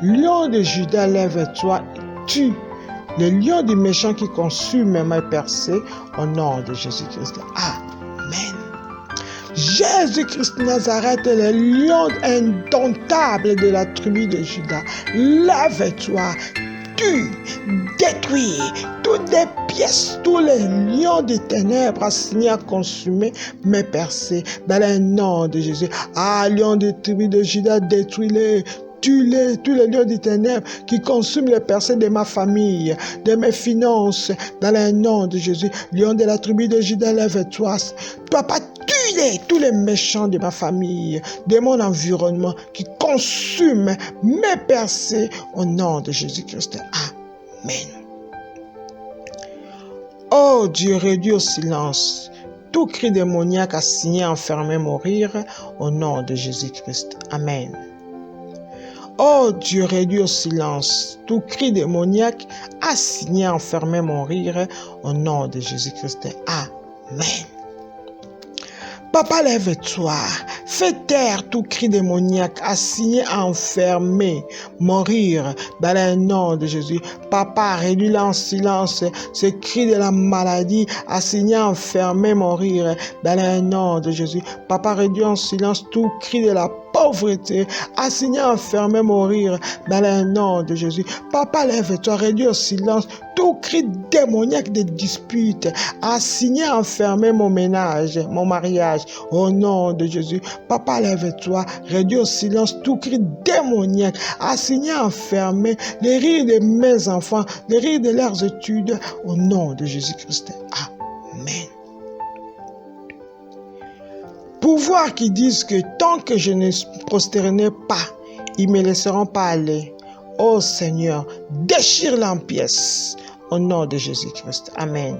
Lion de Juda, lève-toi, tue le lion du méchant qui consume mes percées au nom de Jésus-Christ. Amen. Jésus-Christ Nazareth, le lion indomptable de la tribu de Juda, lève-toi, tue, détruis toutes les pièces, tous les lions des ténèbres assignés à consumer mes percées dans le nom de Jésus. Lion des tribus de Juda, détruis-les. Tue-les, tous les lions des ténèbres qui consument les percées de ma famille, de mes finances, dans le nom de Jésus. Lion de la tribu de Juda, lève-toi. Papa, tue-les, tous les méchants de ma famille, de mon environnement, qui consument mes percées au nom de Jésus-Christ. Amen. Oh Dieu, réduis au silence tout cri démoniaque assigné à enfermer, mourir au nom de Jésus-Christ. Amen. Oh Dieu, réduis au silence tout cri démoniaque assigné à enfermer, mourir au nom de Jésus-Christ. Amen. Papa, lève-toi, fais taire tout cri démoniaque assigné à enfermer, mourir dans le nom de Jésus. Papa, réduis-le en silence, ce cri de la maladie assigné à enfermer, mourir dans le nom de Jésus. Papa, réduis en silence tout cri de la pauvreté assigné à enfermer, mourir dans le nom de Jésus. Papa, lève-toi, réduis au silence tout cri démoniaque de dispute assigné à enfermer mon ménage, mon mariage, au nom de Jésus. Papa, lève-toi, réduis au silence tout cri démoniaque assigné à enfermer les rires de mes enfants, les rires de leurs études, au nom de Jésus-Christ. Amen. Pouvoir qui disent que tant que je ne prosternerai pas, ils ne me laisseront pas aller. Oh Seigneur, déchire-les en pièces au nom de Jésus-Christ. Amen.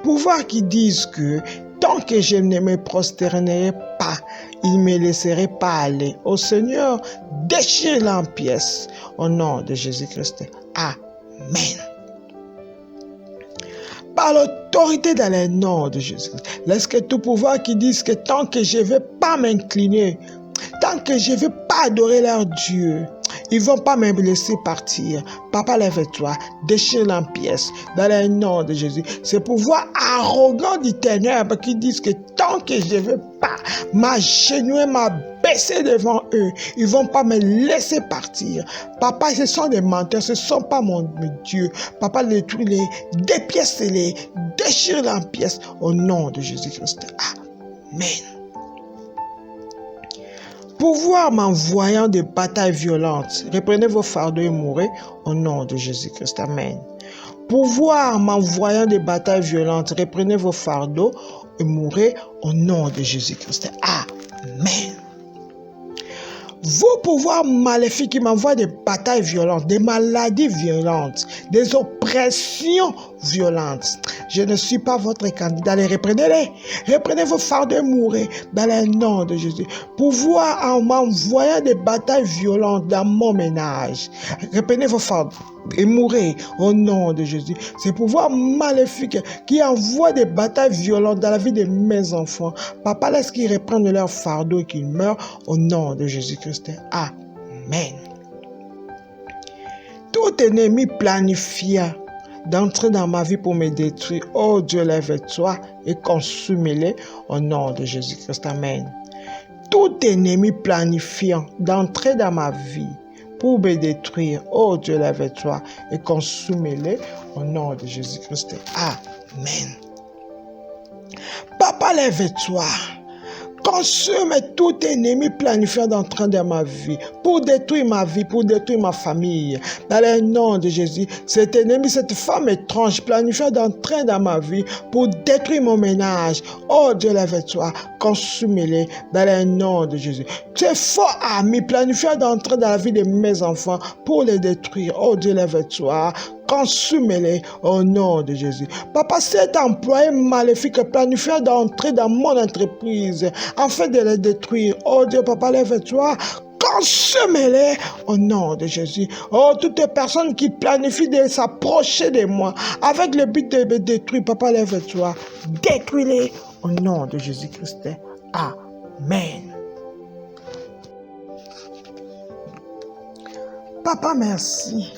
Pouvoir qui disent que tant que je ne me prosternerai pas, ils ne me laisseraient pas aller. Oh Seigneur, déchire-les en pièces au nom de Jésus-Christ. Amen. Par l'autorité dans le nom de Jésus, laisse que tout pouvoir qui dise que tant que je ne vais pas m'incliner, tant que je ne vais pas adorer leur Dieu, ils ne vont pas me laisser partir. Papa, lève-toi, déchire en pièces dans le nom de Jésus. Ce pouvoir arrogant du ténèbre qui disent que tant que je ne vais pas m'agenouiller, m'abaisser devant eux, ils ne vont pas me laisser partir. Papa, ce sont des menteurs, ce ne sont pas mon Dieu. Papa, détruis-les, dépièce-les, déchire-les en pièces au nom de Jésus-Christ. Amen. Pouvoir m'envoyant des batailles violentes, reprenez vos fardeaux et mourrez au nom de Jésus-Christ. Amen. Pouvoir m'envoyant des batailles violentes, reprenez vos fardeaux et mourrez au nom de Jésus-Christ. Amen. Vos pouvoirs maléfiques qui m'envoient des batailles violentes, des maladies violentes, des oppressions violentes. Je ne suis pas votre candidat. Les reprenez-les. Reprenez vos fardeaux et mourrez dans le nom de Jésus. Pouvoir en m'envoyant des batailles violentes dans mon ménage. Reprenez vos fardeaux et mourrez au nom de Jésus. Ces pouvoirs maléfiques qui envoient des batailles violentes dans la vie de mes enfants. Papa, laisse qu'ils reprennent leur fardeau et qu'ils meurent au nom de Jésus-Christ. Amen. Tout ennemi planifiant d'entrer dans ma vie pour me détruire, oh Dieu, lève-toi et consume-les au nom de Jésus-Christ. Amen. Tout ennemi planifiant d'entrer dans ma vie pour me détruire, oh Dieu, lève-toi et consume-les au nom de Jésus-Christ. Amen. Papa, lève-toi. Consume tout ennemi planifiant d'entrer dans ma vie, pour détruire ma vie, pour détruire ma famille. Dans le nom de Jésus, cet ennemi, cette femme étrange planifiant d'entrer dans ma vie, pour détruire mon ménage. Oh Dieu, lève-toi, consume-les dans le nom de Jésus. Ces faux amis planifiant d'entrer dans la vie de mes enfants, pour les détruire. Oh Dieu, lève-toi, consume-les au nom de Jésus. Papa, cet employé maléfique planifiant d'entrer dans mon entreprise afin de les détruire. Oh Dieu, papa, lève-toi, consume-les au nom de Jésus. Oh, toutes les personnes qui planifient de s'approcher de moi avec le but de me détruire, papa, lève-toi, détruis-les au nom de Jésus-Christ. Amen. Papa, merci,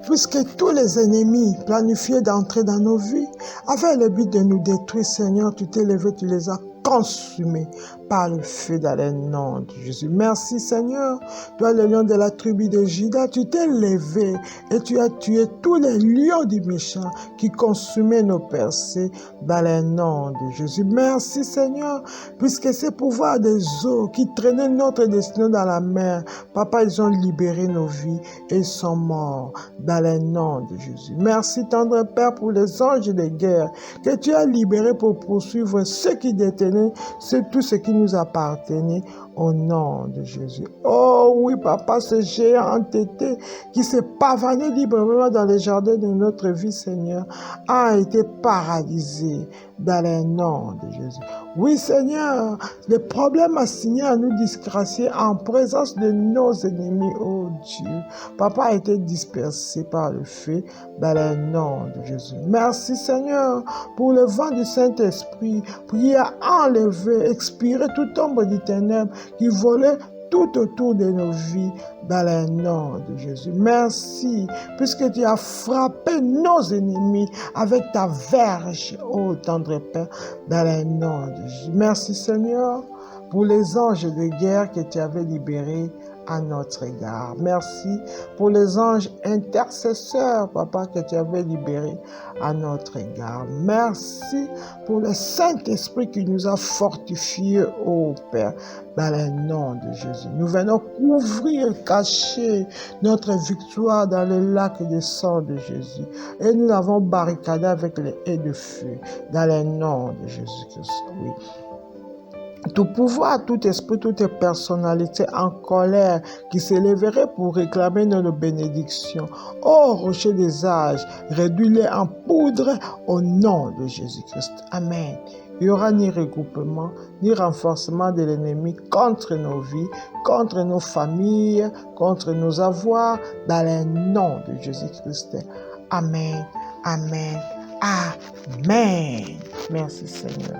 puisque tous les ennemis planifiés d'entrer dans nos vies avaient le but de nous détruire, Seigneur, tu t'es levé, tu les as consumés par le feu dans le nom de Jésus. Merci Seigneur, toi le lion de la tribu de Juda, tu t'es levé et tu as tué tous les lions du méchant qui consumaient nos percées dans le nom de Jésus. Merci Seigneur, puisque ces pouvoirs des eaux qui traînaient notre destin dans la mer, Papa, ils ont libéré nos vies et ils sont morts dans le nom de Jésus. Merci tendre Père pour les anges de guerre que tu as libérés pour poursuivre ceux qui détenaient tout ce qui nous appartenait au nom de Jésus. Oh oui, Papa, ce géant entêté qui s'est pavané librement dans les jardins de notre vie, Seigneur, a été paralysé dans le nom de Jésus. Oui, Seigneur, le problème assigné à nous disgracier en présence de nos ennemis, oh Dieu, Papa, a été dispersé par le feu dans le nom de Jésus. Merci, Seigneur, pour le vent du Saint-Esprit qui a enlevé, expiré toute ombre des ténèbres qui volait tout autour de nos vies dans le nom de Jésus. Merci, puisque tu as frappé nos ennemis avec ta verge, ô tendre Père, dans le nom de Jésus. Merci Seigneur pour les anges de guerre que tu avais libérés à notre égard. Merci pour les anges intercesseurs, Papa, que tu avais libérés à notre égard. Merci pour le Saint-Esprit qui nous a fortifiés, ô Père, dans le nom de Jésus. Nous venons couvrir, cacher notre victoire dans le lac de sang de Jésus. Et nous l'avons barricadé avec les haies de feu dans le nom de Jésus-Christ. Oui. Tout pouvoir, tout esprit, toute personnalité en colère qui s'élèverait pour réclamer notre bénédiction. Ô rocher des âges, réduis-les en poudre au nom de Jésus-Christ. Amen. Il n'y aura ni regroupement, ni renforcement de l'ennemi contre nos vies, contre nos familles, contre nos avoirs, dans le nom de Jésus-Christ. Amen. Amen. Amen. Merci Seigneur.